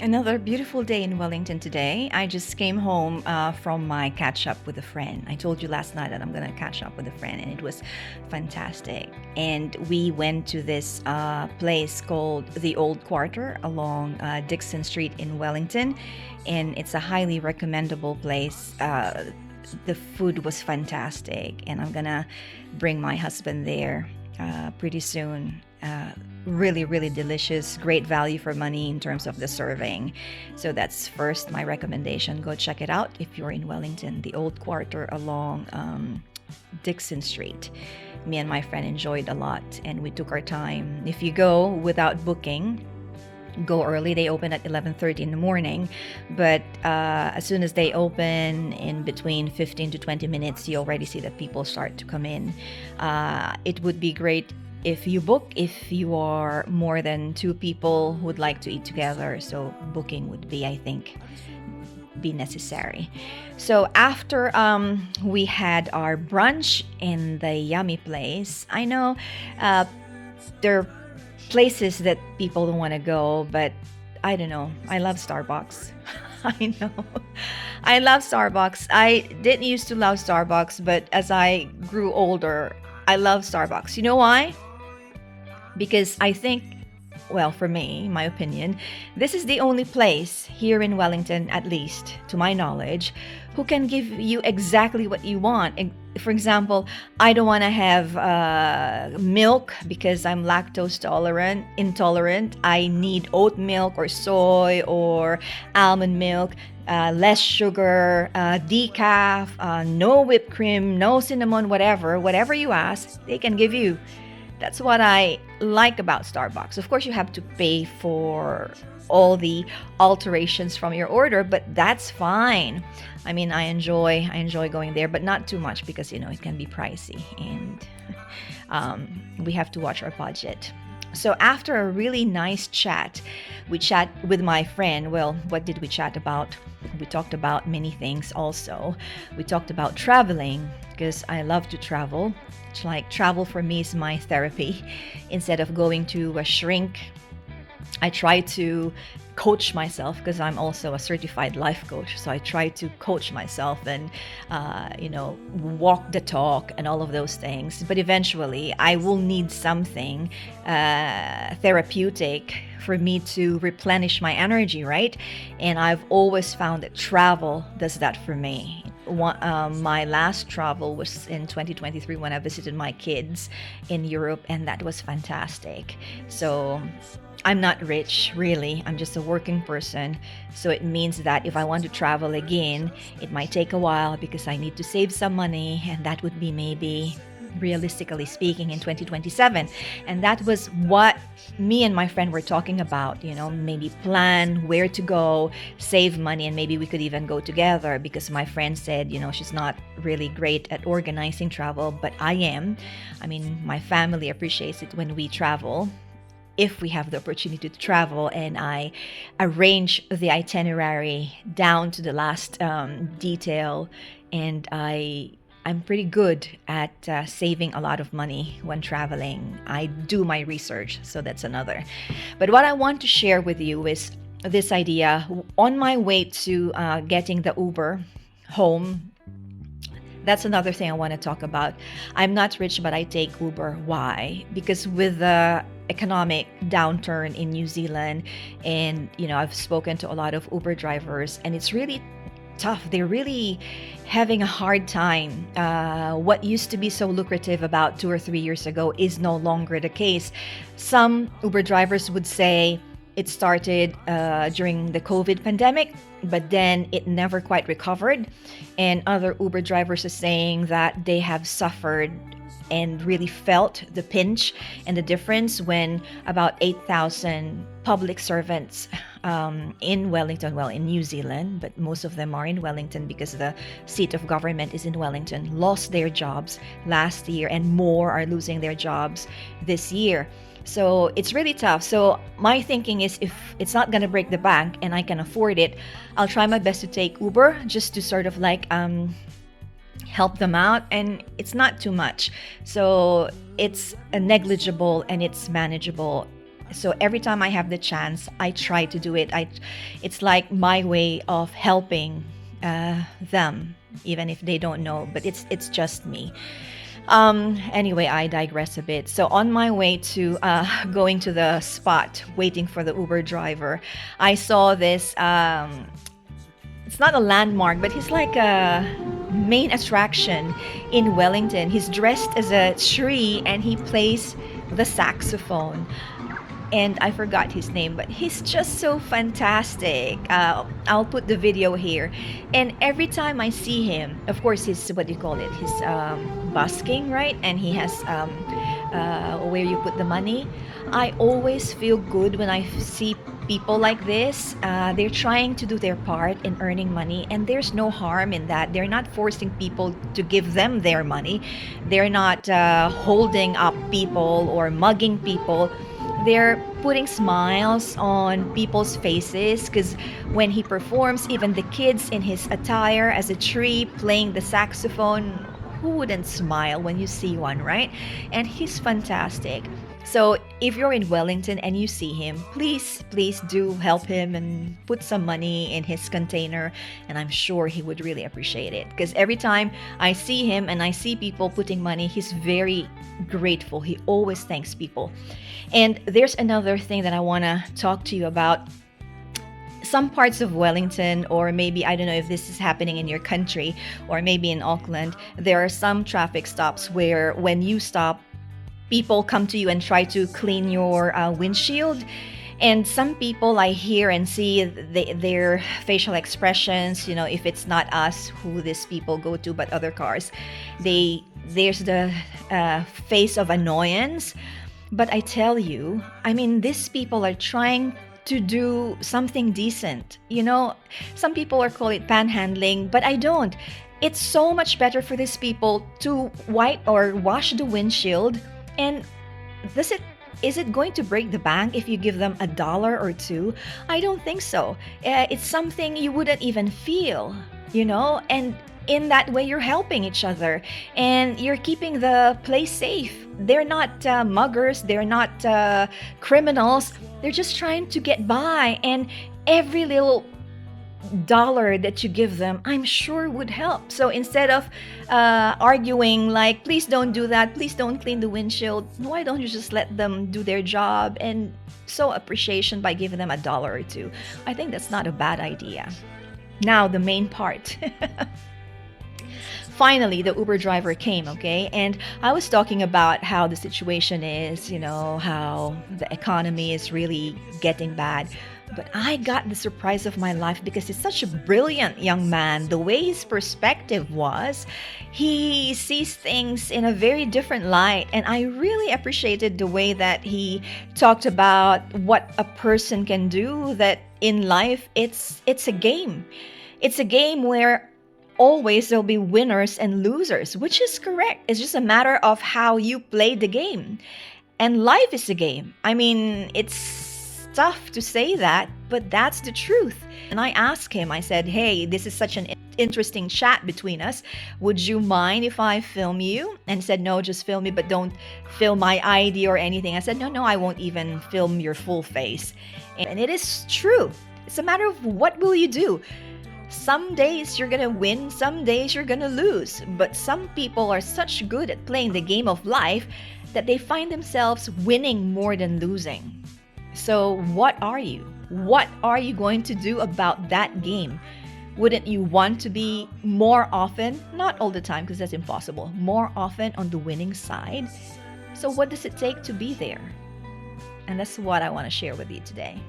Another beautiful day in Wellington today. I just came home from my catch up with a friend. I told you last night that I'm going to catch up with a friend, and it was fantastic. And we went to this place called the Old Quarter along Dixon Street in Wellington, and it's a highly recommendable place. The food was fantastic, and I'm going to bring my husband there pretty soon. Really, really delicious, great value for money in terms of the serving. So that's first my recommendation. Go check it out if you're in Wellington, the Old Quarter along Dixon Street. Me and my friend enjoyed a lot, and we took our time. If you go without booking, go early. They open at 11:30 in the morning, but as soon as they open, in between 15 to 20 minutes, you already see that people start to come in. It would be great if you book, if you are more than two people who would like to eat together. So booking would be, I think, be necessary. So after we had our brunch in the yummy place, I know there are places that people don't want to go, but I don't know. I love Starbucks. I know. I love Starbucks. I didn't used to love Starbucks, but as I grew older, I love Starbucks. You know why? Because I think, well, for me, my opinion, this is the only place here in Wellington, at least to my knowledge, who can give you exactly what you want. For example, I don't want to have milk because I'm lactose intolerant. I need oat milk or soy or almond milk. Less sugar, decaf, no whipped cream, no cinnamon, whatever you ask, they can give you. That's what I like about Starbucks. Of course, you have to pay for all the alterations from your order, but that's fine. I mean, I enjoy going there, but not too much because it can be pricey, and we have to watch our budget. So after a really nice chat, we chat with my friend. Well, what did we chat about? We talked about many things also. We talked about traveling because I love to travel. It's like travel for me is my therapy. Instead of going to a shrink, I try to coach myself because I'm also a certified life coach. So I try to coach myself and, walk the talk and all of those things. But eventually, I will need something therapeutic for me to replenish my energy, right? And I've always found that travel does that for me. My last travel was in 2023 when I visited my kids in Europe, and that was fantastic. So I'm not rich, really. I'm just a working person. So it means that if I want to travel again, it might take a while because I need to save some money, and that would be maybe, realistically speaking, in 2027. And that was what me and my friend were talking about, maybe plan where to go, save money, and maybe we could even go together because my friend said, she's not really great at organizing travel, but I am. I mean, my family appreciates it when we travel. If we have the opportunity to travel, and I arrange the itinerary down to the last detail, and I'm pretty good at saving a lot of money when traveling. I do my research, so that's another. But what I want to share with you is this idea. On my way to getting the Uber home, that's another thing I want to talk about. I'm not rich, but I take Uber. Why? Because with the economic downturn in New Zealand, and I've spoken to a lot of Uber drivers, and it's really tough. They're really having a hard time. What used to be so lucrative about 2 or 3 years ago is no longer the case. Some Uber drivers would say it started during the COVID pandemic, but then it never quite recovered. And other Uber drivers are saying that they have suffered and really felt the pinch and the difference when about 8,000 public servants in Wellington, well, in New Zealand, but most of them are in Wellington because the seat of government is in Wellington, lost their jobs last year, and more are losing their jobs this year. So it's really tough. So my thinking is, if it's not going to break the bank and I can afford it, I'll try my best to take Uber just to sort of like help them out, and it's not too much. So it's negligible and it's manageable. So every time I have the chance, I try to do it. It's like my way of helping them, even if they don't know. But it's just me. Anyway, I digress a bit. So on my way to going to the spot, waiting for the Uber driver, I saw this. It's not a landmark, but he's like a main attraction in Wellington. He's dressed as a tree and he plays the saxophone, and I forgot his name, but he's just so fantastic. I'll put the video here. And every time I see him, of course, he's what do you call it? He's busking, right? And he has where you put the money. I always feel good when I see people like this. They're trying to do their part in earning money, and there's no harm in that. They're not forcing people to give them their money, they're not holding up people or mugging people. They're putting smiles on people's faces because when he performs, even the kids in his attire as a tree playing the saxophone, who wouldn't smile when you see one, right? And he's fantastic. So if you're in Wellington and you see him, please do help him and put some money in his container. And I'm sure he would really appreciate it. Because every time I see him and I see people putting money, he's very grateful. He always thanks people. And there's another thing that I want to talk to you about. Some parts of Wellington, or maybe I don't know if this is happening in your country, or maybe in Auckland, there are some traffic stops where when you stop, people come to you and try to clean your windshield. And some people I hear and see their facial expressions, if it's not us who these people go to, but other cars, there's the face of annoyance. But I tell you, these people are trying to do something decent. Some people are call it panhandling, but I don't. It's so much better for these people to wipe or wash the windshield. And is it going to break the bank if you give them $1 or $2? I don't think so. It's something you wouldn't even feel, and in that way you're helping each other and you're keeping the place safe. They're not muggers, they're not criminals. They're just trying to get by, and every little dollar that you give them, I'm sure would help. So instead of arguing like, please don't do that, please don't clean the windshield, why don't you just let them do their job and show appreciation by giving them $1 or $2? I think that's not a bad idea. Now the main part. Finally, the Uber driver came, okay? And I was talking about how the situation is, how the economy is really getting bad. But I got the surprise of my life because he's such a brilliant young man. The way his perspective was, he sees things in a very different light. And I really appreciated the way that he talked about what a person can do, that in life, it's a game. It's a game where always there'll be winners and losers, which is correct. It's just a matter of how you play the game. And life is a game. It's tough to say that, but that's the truth. And I asked him, I said, hey, this is such an interesting chat between us. Would you mind if I film you? And he said, no, just film me, but don't film my ID or anything. I said, no, I won't even film your full face. And it is true. It's a matter of what will you do? Some days you're gonna win, some days you're gonna lose. But some people are such good at playing the game of life that they find themselves winning more than losing. So what are you? What are you going to do about that game? Wouldn't you want to be more often, not all the time because that's impossible, more often on the winning side? So what does it take to be there? And that's what I want to share with you today.